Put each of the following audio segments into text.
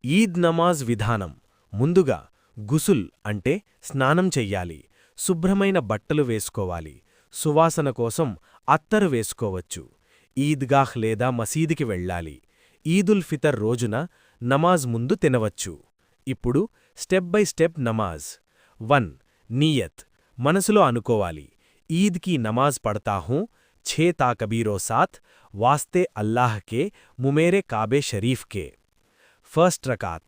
ఈద్ నమాజ్ విధానం. ముందుగా గుసుల్ అంటే స్నానం చెయ్యాలి. శుభ్రమైన బట్టలు వేసుకోవాలి. సువాసన కోసం అత్తరు వేసుకోవచ్చు. ఈద్గాహ్ లేదా మసీదికి వెళ్ళాలి. ఈదుల్ ఫితర్ రోజున నమాజ్ ముందు తినవచ్చు. ఇప్పుడు స్టెప్ బై స్టెప్ నమాజ్. 1. నీయత్. మనసులో అనుకోవాలి, ईद की नमाज पढ़ता हूँ 6 ताकबीरों साथ वास्ते अल्लाह के मुमेरे काबे शरीफ के. फर्स्ट रकात.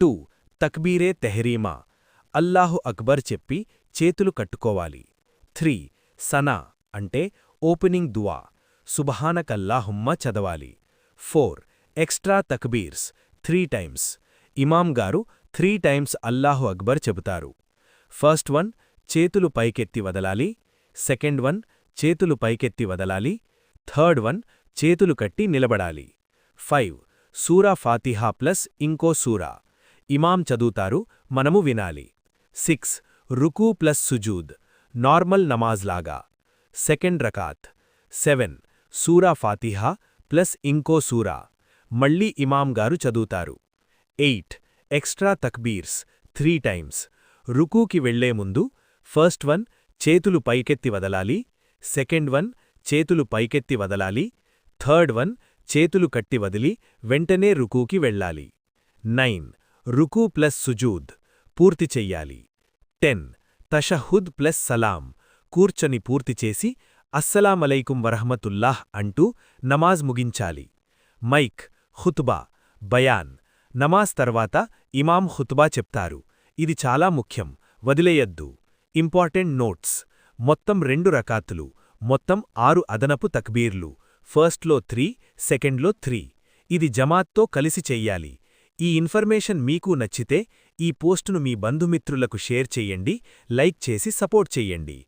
2. तकबीरे तहरीमा. अल्लाहु अकबर చెప్పి చేతులు కట్టుకోవాలి. 3. సనా అంటే ఓపెనింగ్ దువా. సుబ్హానకల్లాహుమ్మ చదవాలి. 4. Extra తక్బీర్స్ 3 times. ఇమాం గారు 3 టైమ్స్ అల్లాహు అక్బర్ చెబుతారు. ఫస్ట్ వన్ చేతులు పైకెత్తి వదలాలి. సెకండ్ వన్ చేతులు పైకెత్తి వదలాలి. థర్డ్ వన్ చేతులు కట్టి నిలబడాలి. 5. సూరా ఫాతిహా ప్లస్ ఇంకో సూరా. ఇమాం చదువుతారు, మనము వినాలి. 6. రుకూ ప్లస్ సుజూద్. నార్మల్ నమాజ్ లాగా. సెకండ్ రకాత్. 7. సూరా ఫాతిహా ప్లస్ ఇంకో సూరా. మళ్ళీ ఇమాం గారు చదువుతారు. 8. Extra తక్బీర్స్ 3 times. రుకూకి వెళ్లే ముందు ఫస్ట్ వన్ చేతులు పైకెత్తి వదలాలి. సెకండ్ వన్ చేతులు పైకెత్తి వదలాలి. థర్డ్ వన్ చేతులు కట్టి వదిలి వెంటనే రుకూకి వెళ్ళాలి. 9. రుకూ ప్లస్ సుజూద్ పూర్తి చెయ్యాలి. 10. తషహుద్ ప్లస్ సలాం కూర్చొని పూర్తి చేసి అస్సలామలైకుం వరహమతుల్లాహ్ అంటూ నమాజ్ ముగించాలి. మైక్, ఖుత్బా, బయాన్. నమాజ్ తర్వాత ఇమాం ఖుత్బా చెప్తారు. ఇది చాలా ముఖ్యం, వదిలేయద్దు. Important notes. మొత్తం 2 రకాతులు, మొత్తం 6 అదనపు తక్బీర్లు. ఫస్ట్లో 3, సెకండ్లో 3. ఇది జమాత్తో కలిసి చెయ్యాలి. ఈ ఇన్ఫర్మేషన్ మీకు నచ్చితే ఈ పోస్టును మీ బంధుమిత్రులకు షేర్ చెయ్యండి, లైక్ చేసి సపోర్ట్ చెయ్యండి.